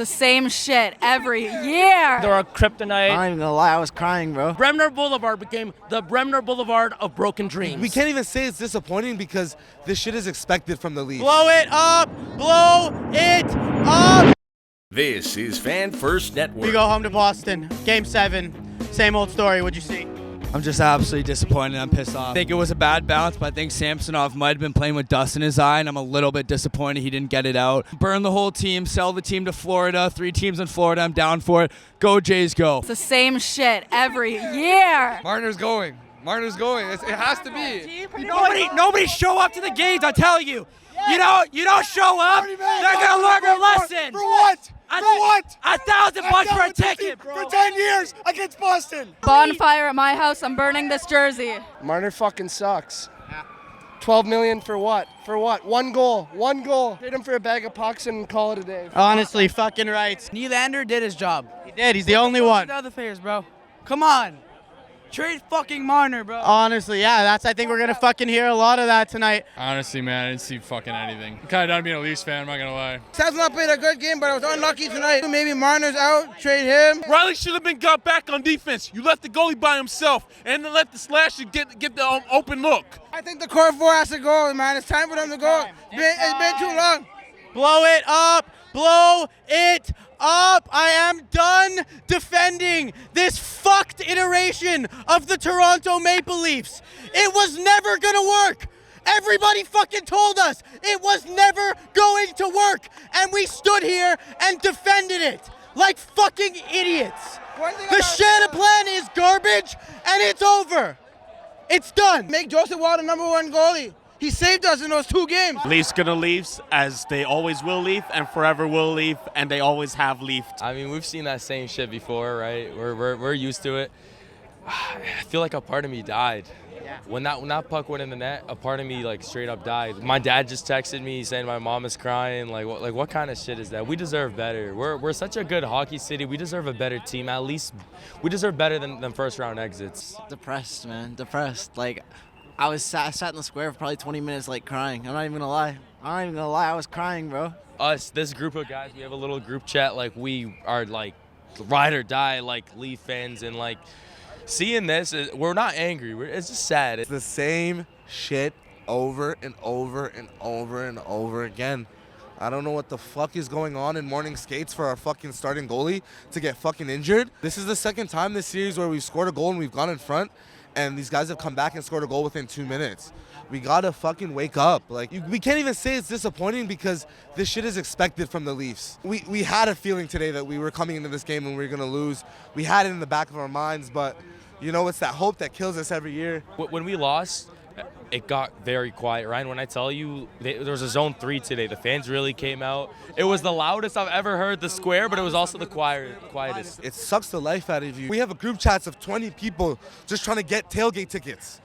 the same shit every year. They're a kryptonite. I'm not even gonna lie, I was crying, bro. Bremner Boulevard became the Bremner Boulevard of broken dreams. We can't even say it's disappointing because this shit is expected from the Leafs. Blow it up! Blow it up! This is Fan First Network. We go home to Boston. Game 7. Same old story. What'd you see? I'm just absolutely disappointed. I'm pissed off. I think it was a bad bounce, but I think Samsonov might have been playing with dust in his eye, and I'm a little bit disappointed he didn't get it out. Burn the whole team, sell the team to Florida. 3 teams in Florida. I'm down for it. Go Jays, go. It's the same shit every year. Marner's going. Marner's going. It has to be. Nobody show up to the games, I tell you. You don't show up, they're gonna learn their lesson. For what? For what? $1,000 for a ticket. For 10 years against Boston. Bonfire at my house, I'm burning this jersey. Marner fucking sucks. $12 million for what? For what? One goal. Trade him for a bag of pucks and call it a day. Honestly, fucking right. Nylander did his job. He did. He's the only one. The other players, bro. Come on. Trade fucking Marner, bro. Honestly, yeah, I think we're going to fucking hear a lot of that tonight. Honestly, man, I didn't see fucking anything. I'm kind of done being a Leafs fan, I'm not going to lie. Samsonov played a good game, but I was unlucky tonight. Maybe Marner's out, trade him. Riley should have been got back on defense. You left the goalie by himself and then let the slasher get the open look. I think the core 4 has to go, man. It's time for them to go. It's been too long. Blow it up. Blow it up. I am done defending this fucked iteration of the Toronto Maple Leafs. It was never going to work. Everybody fucking told us it was never going to work. And we stood here and defended it like fucking idiots. The Shannon plan is garbage and it's over. It's done. Make Joseph Woll the #1 goalie. He saved us in those 2 games. Leafs gonna Leafs, as they always will leave, and forever will leave, and they always have leafed. I mean, we've seen that same shit before, right? We're used to it. I feel like a part of me died. Yeah. When that puck went in the net, a part of me like straight up died. My dad just texted me saying my mom is crying. Like what kind of shit is that? We deserve better. We're such a good hockey city. We deserve a better team. At least we deserve better than first round exits. Depressed, man. Depressed. Like, I sat in the square for probably 20 minutes, like, crying. I'm not even gonna lie. I was crying, bro. Us, this group of guys, we have a little group chat. Like, we are, like, ride or die, like, Leaf fans. And, like, seeing this, we're not angry. It's just sad. It's the same shit over and over and over and over again. I don't know what the fuck is going on in morning skates for our fucking starting goalie to get fucking injured. This is the second time this series where we've scored a goal and we've gone in front. And these guys have come back and scored a goal within 2 minutes. We gotta fucking wake up. Like, we can't even say it's disappointing because this shit is expected from the Leafs. We had a feeling today that we were coming into this game and we were gonna lose. We had it in the back of our minds, but you know, it's that hope that kills us every year. When we lost, it got very quiet, Ryan. When I tell you, there was a zone 3 today. The fans really came out. It was the loudest I've ever heard the square, but it was also the quietest. It sucks the life out of you. We have a group chats of 20 people just trying to get tailgate tickets.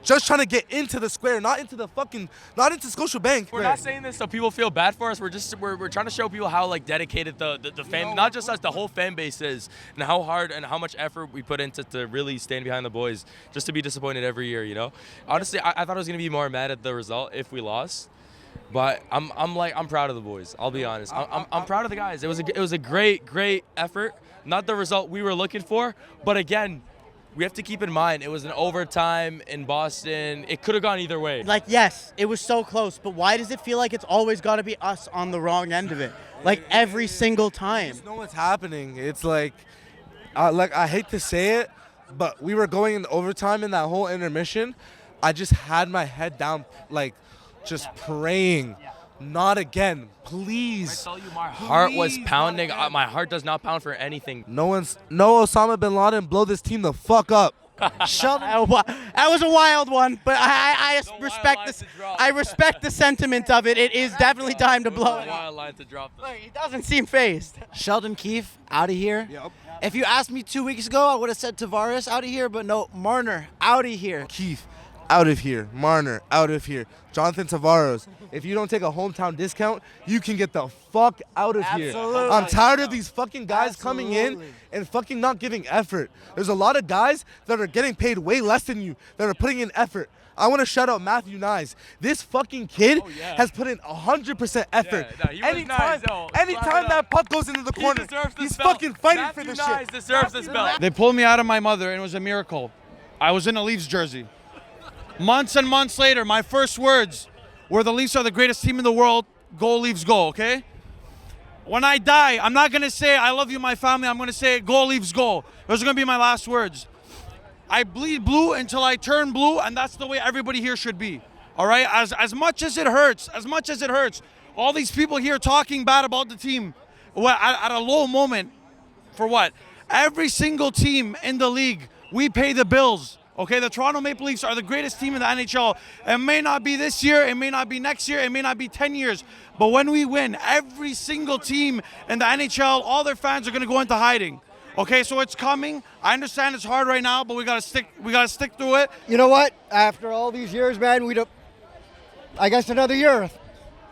Just trying to get into the square, not into Scotiabank. We're not saying this so people feel bad for us. We're trying to show people how like dedicated the fan, not just us, the whole fan base is, and how hard and how much effort we put into to really stand behind the boys, just to be disappointed every year, you know? Honestly, I thought I was gonna be more mad at the result if we lost. But I'm proud of the boys. I'll be honest. I'm proud of the guys. It was a great effort. Not the result we were looking for, but again, we have to keep in mind it was an overtime in Boston. It could have gone either way. Like, yes, it was so close, but why does it feel like it's always got to be us on the wrong end of it? Like, every single time. You just know what's happening. It's like I hate to say it, but we were going into overtime in that whole intermission. I just had my head down, like, just praying. Not again, please. I tell you, my heart was pounding. My heart does not pound for anything. No Osama bin Laden, blow this team the fuck up. Sheldon, that was a wild one, but I respect the sentiment of it. It is definitely time to blow it. Wild line to drop. He doesn't seem phased. Sheldon Keefe, out of here. Yep. If you asked me 2 weeks ago, I would have said Tavares, out of here, but no, Marner, out of here. Keefe, out of here. Marner, out of here. Jonathan Tavares, if you don't take a hometown discount, you can get the fuck out of here. I'm tired of these fucking guys coming in and fucking not giving effort. There's a lot of guys that are getting paid way less than you that are putting in effort. I want to shout out Matthew Nyes. This fucking kid has put in 100% effort. Anytime that puck goes into the corner, he's fucking fighting for this shit. Deserves this belt. They pulled me out of my mother, and it was a miracle. I was in a Leafs jersey. Months and months later, my first words were the Leafs are the greatest team in the world. Go Leafs, go, okay? When I die, I'm not going to say I love you, my family. I'm going to say go Leafs, go. Those are going to be my last words. I bleed blue until I turn blue, and that's the way everybody here should be. All right? As much as it hurts, all these people here talking bad about the team at a low moment, for what? Every single team in the league, we pay the bills. Okay, the Toronto Maple Leafs are the greatest team in the NHL. It may not be this year, it may not be next year, it may not be 10 years. But when we win, every single team in the NHL, all their fans are going to go into hiding. Okay, so it's coming. I understand it's hard right now, but we gotta stick through it. You know what? After all these years, man, I guess another year.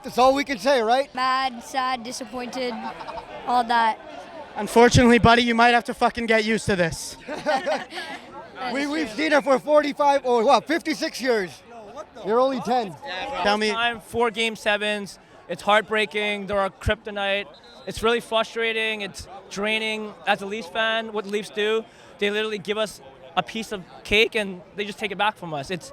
That's all we can say, right? Mad, sad, disappointed, all that. Unfortunately, buddy, you might have to fucking get used to this. We've seen it for 56 years. You're only 10. Tell me. 4 Game 7s. It's heartbreaking. They're a kryptonite. It's really frustrating. It's draining. As a Leafs fan, what the Leafs do, they literally give us a piece of cake and they just take it back from us. It's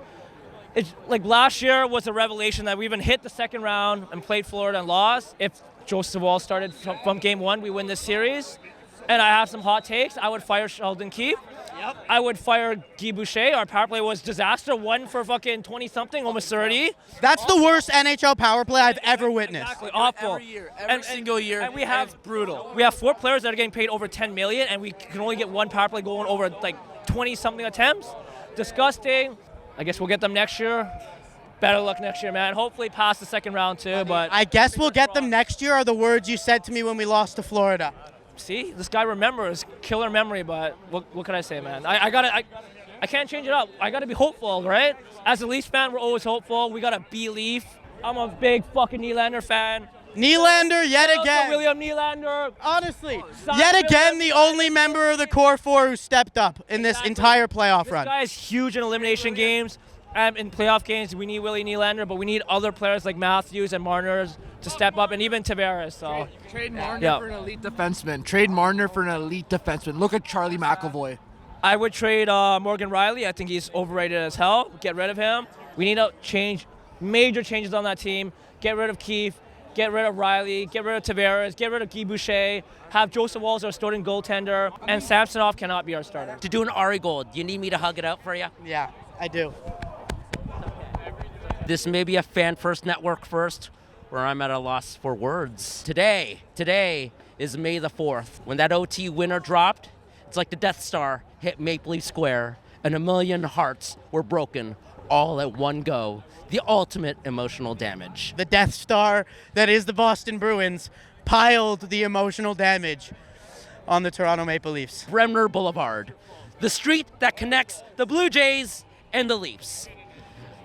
like last year was a revelation that we even hit the second round and played Florida and lost. If Joseph Woll started from Game 1, we win this series. And I have some hot takes. I would fire Sheldon Keefe. Yep. I would fire Guy Boucher. Our power play was disaster. 1 for fucking 20-something, almost 30. That's the worst NHL power play I've ever witnessed. Exactly, awful. Every year, every single year. And we have it's brutal. We have 4 players that are getting paid over $10 million, and we can only get 1 power play going over like 20-something attempts. Disgusting. I guess we'll get them next year. Better luck next year, man. Hopefully past the second round too. But I guess we'll get them next year are the words you said to me when we lost to Florida. See, this guy remembers, killer memory, but what can I say, man? I can't change it up. I gotta be hopeful, right? As a Leafs fan, we're always hopeful. We gotta be Leaf. I'm a big fucking Nylander fan. Nylander, yet again. William Nylander. Honestly, yet again, the only member of the core 4 who stepped up in this entire playoff run. This guy is huge in elimination games. In playoff games, we need Willie Nylander, but we need other players like Matthews and Marner to step up, and even Tavares. So trade Marner for an elite defenseman. Trade Marner for an elite defenseman. Look at Charlie McAvoy. I would trade Morgan Riley. I think he's overrated as hell. Get rid of him. We need to change major changes on that team. Get rid of Keefe. Get rid of Riley. Get rid of Tavares. Get rid of Guy Boucher. Have Joseph Woll as our starting goaltender. And Samsonov cannot be our starter. To do an Ari goal, do you need me to hug it out for you? Yeah, I do. This may be a Fan First Network first, where I'm at a loss for words. Today is May the 4th. When that OT winner dropped, it's like the Death Star hit Maple Leaf Square, and 1 million hearts were broken all at one go. The ultimate emotional damage. The Death Star that is the Boston Bruins piled the emotional damage on the Toronto Maple Leafs. Bremner Boulevard, the street that connects the Blue Jays and the Leafs.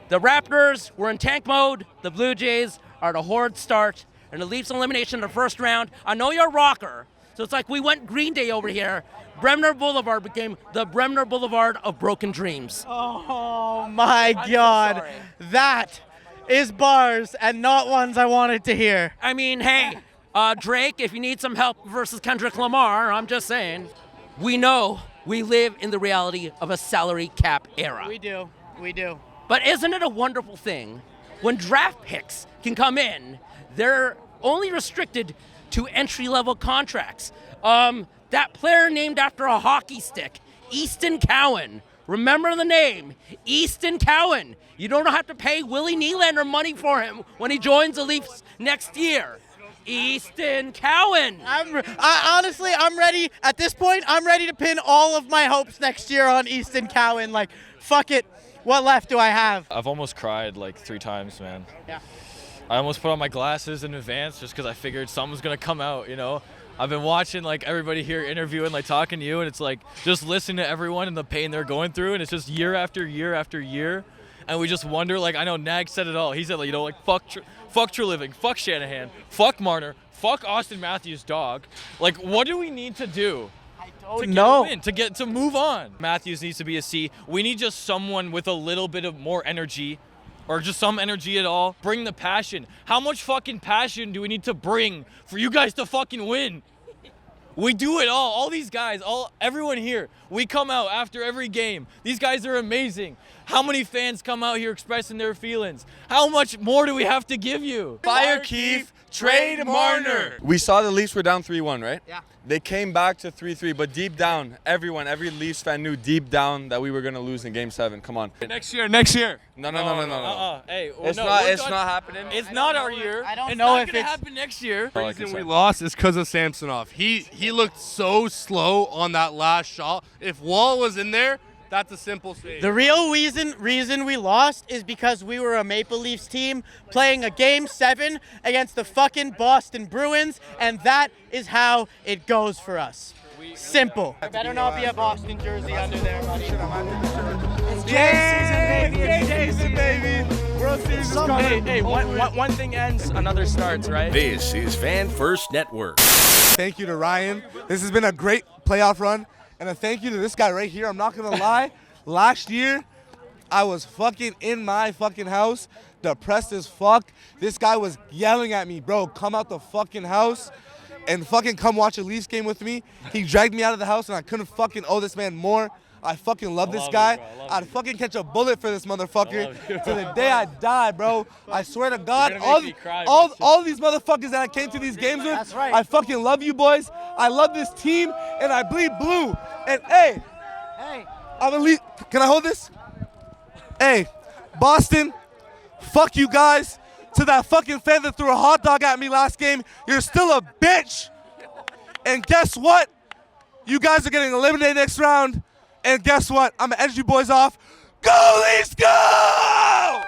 The Raptors were in tank mode. The Blue Jays are at a horrid start. And the Leafs elimination in the first round. I know you're a rocker, so it's like we went Green Day over here. Bremner Boulevard became the Bremner Boulevard of broken dreams. Oh my God. That is bars and not ones I wanted to hear. I mean, hey, Drake, if you need some help versus Kendrick Lamar, I'm just saying. We know we live in the reality of a salary cap era. We do. But isn't it a wonderful thing when draft picks can come in, they're only restricted to entry-level contracts. That player named after a hockey stick, Easton Cowan. Remember the name, Easton Cowan. You don't have to pay Willie Nylander money for him when he joins the Leafs next year. Easton Cowan. Honestly, I'm ready. At this point, I'm ready to pin all of my hopes next year on Easton Cowan. Like, fuck it. What left do I have? I've almost cried like 3 times, man. Yeah. I almost put on my glasses in advance just because I figured something's going to come out, you know? I've been watching like everybody here interviewing, like talking to you, and it's like just listening to everyone and the pain they're going through, and it's just year after year after year. And we just wonder, like, I know Nag said it all. He said, like, you know, like, fuck Treliving, fuck Shanahan, fuck Marner, fuck Auston Matthews' dog. Like, what do we need to do To get to move on. Matthews needs to be a C. We need just someone with a little bit of more energy, or just some energy at all. Bring the passion. How much fucking passion do we need to bring for you guys to fucking win? We do it all these guys, everyone here. We come out after every game. These guys are amazing. How many fans come out here expressing their feelings? How much more do we have to give you? Fire Keith, trade Marner. We saw the Leafs were down 3-1, right? Yeah. They came back to 3-3, but deep down, every Leafs fan knew deep down that we were going to lose in Game 7. Come on. Next year. No. Hey, it's not happening. It's not our year. I don't it's know not if gonna it's happen next year. The reason we lost is because of Samsonov. He looked so slow on that last shot. If Woll was in there, that's a simple save. The real reason we lost is because we were a Maple Leafs team playing a Game 7 against the fucking Boston Bruins, and that is how it goes for us. Simple. There better not be a Boston jersey under there, buddy. It's Jay season, baby. It's Jay season, baby. World Series is coming. Hey, one thing ends, another starts, right? This is Fan First Network. Thank you to Ryan. This has been a great playoff run. And a thank you to this guy right here. I'm not going to lie. Last year, I was fucking in my fucking house, depressed as fuck. This guy was yelling at me, bro, come out the fucking house and fucking come watch a Leafs game with me. He dragged me out of the house, and I couldn't fucking owe this man more. I fucking love this guy. I'd fucking catch a bullet for this motherfucker to the day I die, bro. I swear to God, all these motherfuckers that I came to these games with, I fucking love you boys. I love this team, and I bleed blue. And hey, I'm elite. Can I hold this? Hey, Boston, fuck you guys. To that fucking fan that threw a hot dog at me last game, you're still a bitch. And guess what? You guys are getting eliminated next round. And guess what? I'm going to edge you boys off. Go Leafs, go!